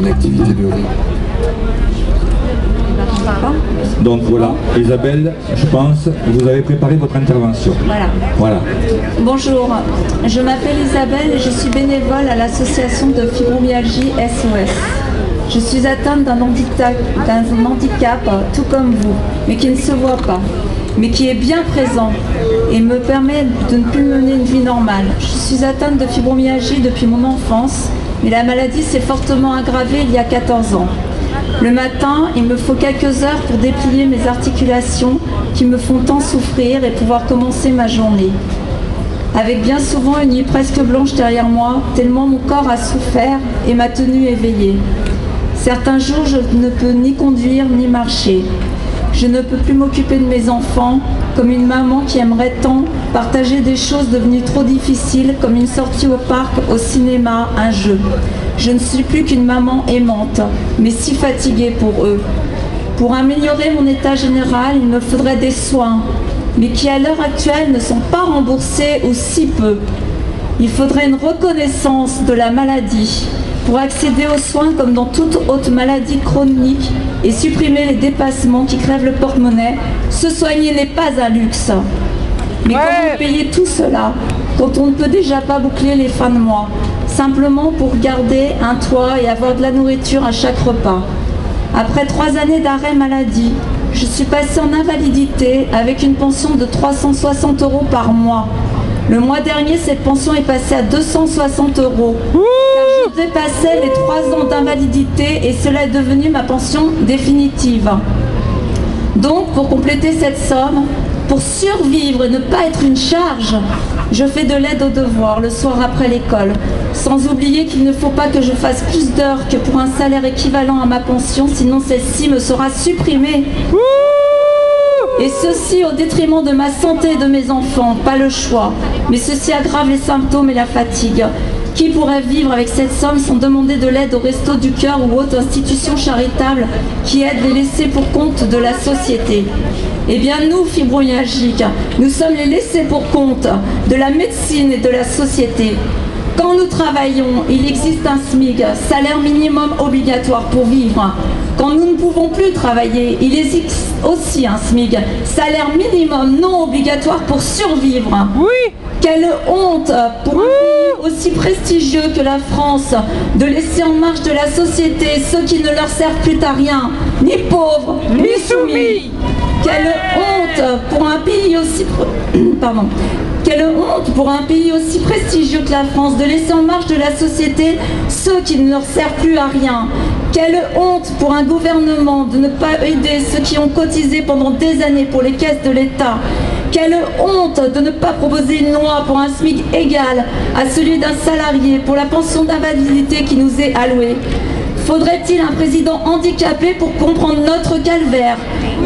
une activité de rue. Donc voilà, Isabelle, je pense, vous avez préparé votre intervention. Voilà. Bonjour, je m'appelle Isabelle et je suis bénévole à l'association de fibromyalgie SOS. Je suis atteinte d'un handicap, tout comme vous, mais qui ne se voit pas, mais qui est bien présent et me permet de ne plus mener une vie normale. Je suis atteinte de fibromyalgie depuis mon enfance, mais la maladie s'est fortement aggravée il y a 14 ans. Le matin, il me faut quelques heures pour déplier mes articulations qui me font tant souffrir et pouvoir commencer ma journée. Avec bien souvent une nuit presque blanche derrière moi, tellement mon corps a souffert et m'a tenue éveillée. Certains jours, je ne peux ni conduire ni marcher. Je ne peux plus m'occuper de mes enfants, comme une maman qui aimerait tant partager des choses devenues trop difficiles, comme une sortie au parc, au cinéma, un jeu. Je ne suis plus qu'une maman aimante, mais si fatiguée pour eux. Pour améliorer mon état général, il me faudrait des soins, mais qui à l'heure actuelle ne sont pas remboursés ou si peu. Il faudrait une reconnaissance de la maladie pour accéder aux soins comme dans toute autre maladie chronique et supprimer les dépassements qui crèvent le porte-monnaie. Se soigner n'est pas un luxe. Mais comment payer tout cela quand on ne peut déjà pas boucler les fins de mois, simplement pour garder un toit et avoir de la nourriture à chaque repas? Après 3 années d'arrêt maladie, je suis passée en invalidité avec une pension de 360 € par mois. Le mois dernier, cette pension est passée à 260 €. Car je dépassais les 3 ans d'invalidité et cela est devenu ma pension définitive. Donc, pour compléter cette somme, pour survivre et ne pas être une charge, je fais de l'aide aux devoirs le soir après l'école. Sans oublier qu'il ne faut pas que je fasse plus d'heures que pour un salaire équivalent à ma pension, sinon celle-ci me sera supprimée. Et ceci au détriment de ma santé et de mes enfants, pas le choix. Mais ceci aggrave les symptômes et la fatigue. Qui pourrait vivre avec cette somme sans demander de l'aide au Resto du Cœur ou autre institution charitable qui aide les laissés pour compte de la société? Eh bien nous, fibromyalgiques, nous sommes les laissés pour compte de la médecine et de la société. Quand nous travaillons, il existe un SMIC, salaire minimum obligatoire pour vivre. Quand nous ne pouvons plus travailler, il existe aussi un SMIC, salaire minimum non obligatoire pour survivre. Oui. Quelle honte pour un pays aussi prestigieux que la France de laisser en marge de la société ceux qui ne leur servent plus à rien, ni pauvres, ni soumis. Quelle honte pour un pays aussi... Pardon. Quelle honte pour un pays aussi prestigieux que la France de laisser en marge de la société ceux qui ne leur servent plus à rien. Quelle honte pour un gouvernement de ne pas aider ceux qui ont cotisé pendant des années pour les caisses de l'État. Quelle honte de ne pas proposer une loi pour un SMIC égal à celui d'un salarié pour la pension d'invalidité qui nous est allouée. Faudrait-il un président handicapé pour comprendre notre calvaire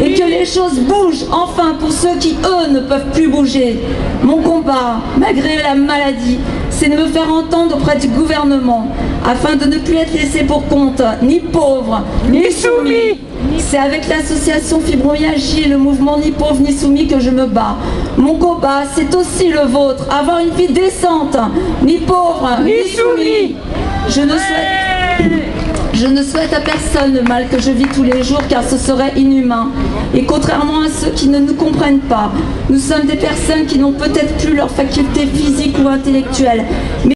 et que les choses bougent enfin pour ceux qui, eux, ne peuvent plus bouger? Mon combat, malgré la maladie, c'est de me faire entendre auprès du gouvernement afin de ne plus être laissé pour compte, ni pauvre, ni soumis. C'est avec l'association Fibromyalgie et le mouvement Ni pauvre ni soumis que je me bats. Mon combat, c'est aussi le vôtre, avoir une vie décente, ni pauvre, ni soumis. Je ne souhaite à personne le mal que je vis tous les jours car ce serait inhumain. Et contrairement à ceux qui ne nous comprennent pas, nous sommes des personnes qui n'ont peut-être plus leur faculté physique ou intellectuelle.